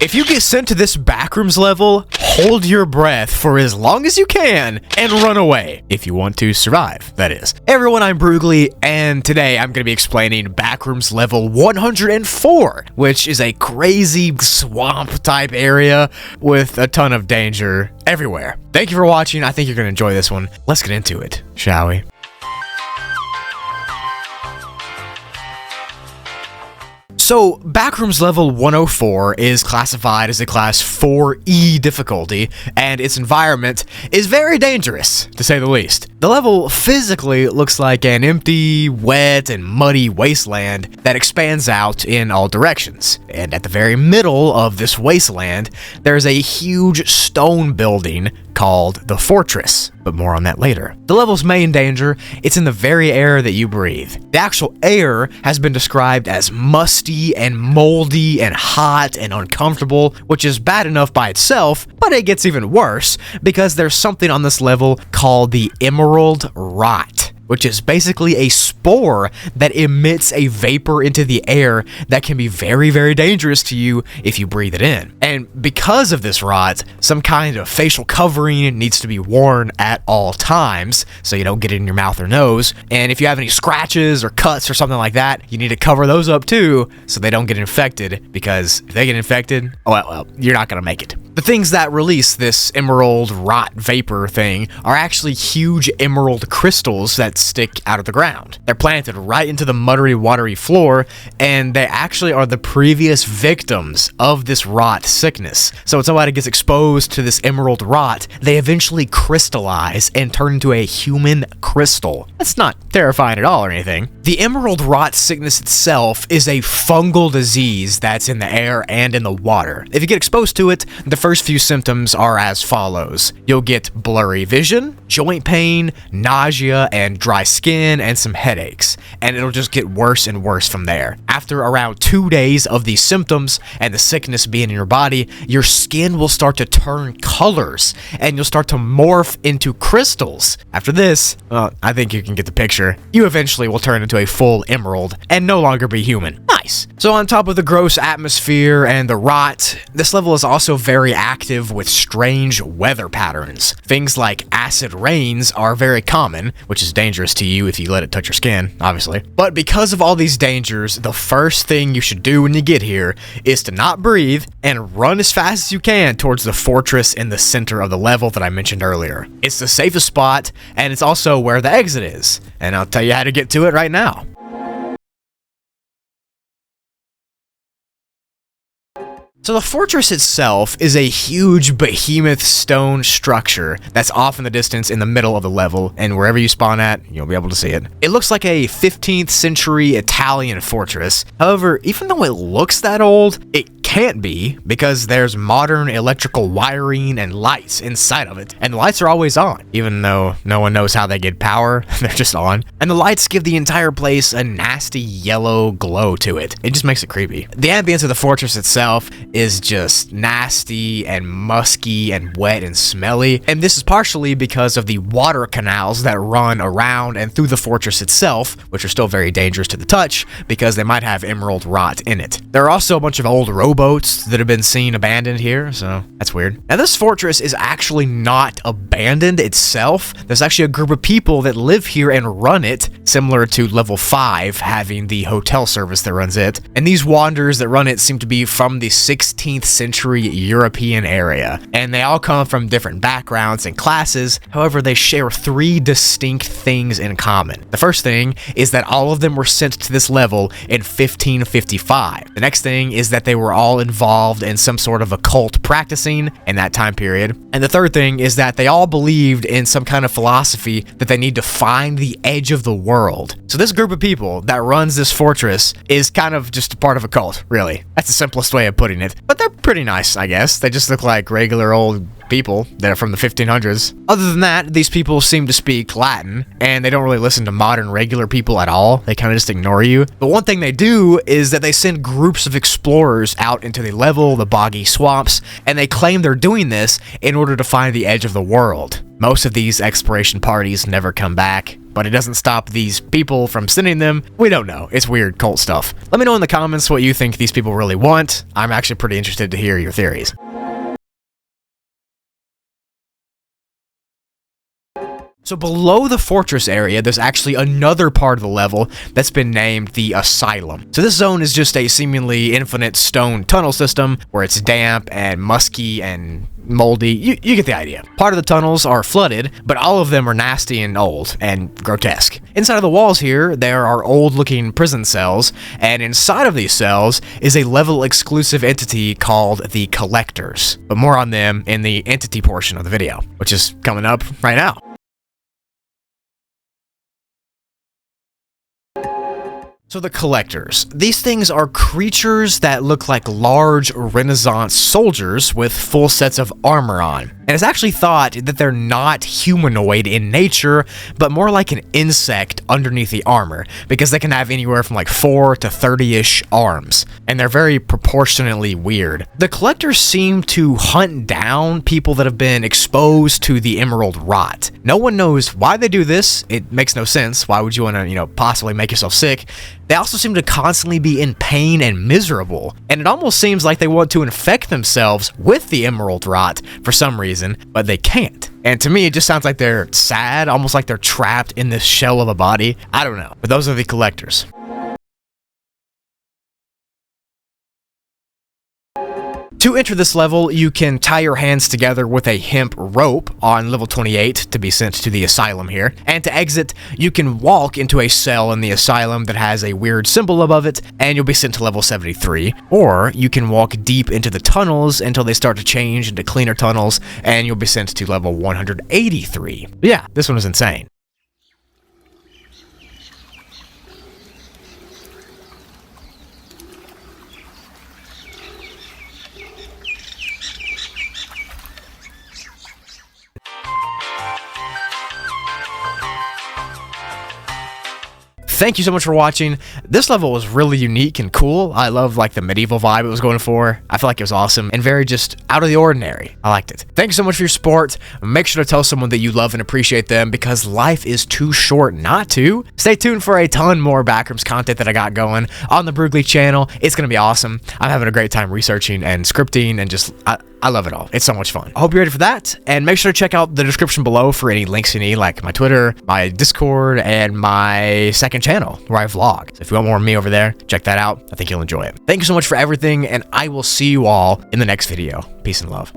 If you get sent to this Backrooms level, hold your breath for as long as you can and run away. If you want to survive, that is. Hey everyone, I'm Broogli, and today I'm going to be explaining Backrooms level 104, which is a crazy swamp type area with a ton of danger everywhere. Thank you for watching. I think you're going to enjoy this one. Let's get into it, shall we? So, Backrooms level 104 is classified as a class 4E difficulty, and its environment is very dangerous, to say the least. The level physically looks like an empty, wet, and muddy wasteland that expands out in all directions. And at the very middle of this wasteland, there's a huge stone building called the Fortress, but more on that later. The level's main danger, it's in the very air that you breathe. The actual air has been described as musty and moldy and hot and uncomfortable, which is bad enough by itself, but it gets even worse because there's something on this level called the emerald rot, which is basically a spore that emits a vapor into the air that can be very, very dangerous to you if you breathe it in. And because of this rot, some kind of facial covering needs to be worn at all times so you don't get it in your mouth or nose. And if you have any scratches or cuts or something like that, you need to cover those up too so they don't get infected, because if they get infected, well, you're not gonna make it. The things that release this emerald rot vapor thing are actually huge emerald crystals that stick out of the ground. They're planted right into the muddy, watery floor, and they actually are the previous victims of this rot sickness. So when somebody gets exposed to this emerald rot, they eventually crystallize and turn into a human crystal. That's not terrifying at all or anything. The emerald rot sickness itself is a fungal disease that's in the air and in the water. If you get exposed to it, the first few symptoms are as follows. You'll get blurry vision, joint pain, nausea, and dry skin, and some headaches. And it'll just get worse and worse from there. After around 2 days of these symptoms and the sickness being in your body, your skin will start to turn colors, and you'll start to morph into crystals. After this, well, I think you can get the picture. You eventually will turn into a full emerald and no longer be human. Nice. So on top of the gross atmosphere and the rot, this level is also very active with strange weather patterns. Things like acid rains are very common, which is dangerous to you if you let it touch your skin, obviously. But because of all these dangers, the first thing you should do when you get here is to not breathe and run as fast as you can towards the fortress in the center of the level that I mentioned earlier. It's the safest spot, and it's also where the exit is. And I'll tell you how to get to it right now. So the fortress itself is a huge behemoth stone structure that's off in the distance in the middle of the level, and wherever you spawn at, you'll be able to see it. It looks like a 15th century Italian fortress. However, even though it looks that old, it can't be, because there's modern electrical wiring and lights inside of it, and the lights are always on, even though no one knows how they get power. They're just on, and the lights give the entire place a nasty yellow glow to it. It just makes it creepy. The ambience of the fortress itself is just nasty and musky and wet and smelly, and this is partially because of the water canals that run around and through the fortress itself, which are still very dangerous to the touch because they might have emerald rot in it. There are also a bunch of old rowboats that have been seen abandoned here, so that's weird. Now this fortress is actually not abandoned itself. There's actually a group of people that live here and run it, similar to level 5 having the hotel service that runs it. And these wanderers that run it seem to be from the 16th century European area, and they all come from different backgrounds and classes. However, they share 3 distinct things in common. The first thing is that all of them were sent to this level in 1555. The next thing is that they were all involved in some sort of occult practicing in that time period. And the third thing is that they all believed in some kind of philosophy that they need to find the edge of the world. So this group of people that runs this fortress is kind of just a part of a cult, really. That's the simplest way of putting it. But they're pretty nice, I guess. They just look like regular old people that are from the 1500s. Other than that, these people seem to speak Latin, and they don't really listen to modern regular people at all. They kind of just ignore you. But one thing they do is that they send groups of explorers out into the level, the boggy swamps, and they claim they're doing this in order to find the edge of the world. Most of these exploration parties never come back, but it doesn't stop these people from sending them. We don't know. It's weird cult stuff. Let me know in the comments what you think these people really want. I'm actually pretty interested to hear your theories. So below the fortress area, there's actually another part of the level that's been named the Asylum. So this zone is just a seemingly infinite stone tunnel system where it's damp and musky and moldy. You get the idea. Part of the tunnels are flooded, but all of them are nasty and old and grotesque. Inside of the walls here, there are old-looking prison cells, and inside of these cells is a level-exclusive entity called the Collectors. But more on them in the entity portion of the video, which is coming up right now. So the Collectors. These things are creatures that look like large Renaissance soldiers with full sets of armor on. And it's actually thought that they're not humanoid in nature, but more like an insect underneath the armor, because they can have anywhere from like 4 to 30-ish arms, and they're very proportionately weird. The Collectors seem to hunt down people that have been exposed to the emerald rot. No one knows why they do this. It makes no sense. Why would you want to, possibly make yourself sick? They also seem to constantly be in pain and miserable, and it almost seems like they want to infect themselves with the emerald rot for some reason, but they can't. And to me, it just sounds like they're sad, almost like they're trapped in this shell of a body. I don't know, but those are the Collectors. To enter this level, you can tie your hands together with a hemp rope on level 28 to be sent to the asylum here, and to exit, you can walk into a cell in the asylum that has a weird symbol above it, and you'll be sent to level 73, or you can walk deep into the tunnels until they start to change into cleaner tunnels, and you'll be sent to level 183. But yeah, this one is insane. Thank you so much for watching. This level was really unique and cool. I love like the medieval vibe it was going for. I feel like it was awesome and very just out of the ordinary. I liked it. Thank you so much for your support. Make sure to tell someone that you love and appreciate them because life is too short not to. Stay tuned for a ton more Backrooms content that I got going on the Broogli channel. It's going to be awesome. I'm having a great time researching and scripting and just... I love it all. It's so much fun. I hope you're ready for that, and make sure to check out the description below for any links you need, like my Twitter, my Discord, and my second channel, where I vlog. So if you want more of me over there, check that out. I think you'll enjoy it. Thank you so much for everything, and I will see you all in the next video. Peace and love.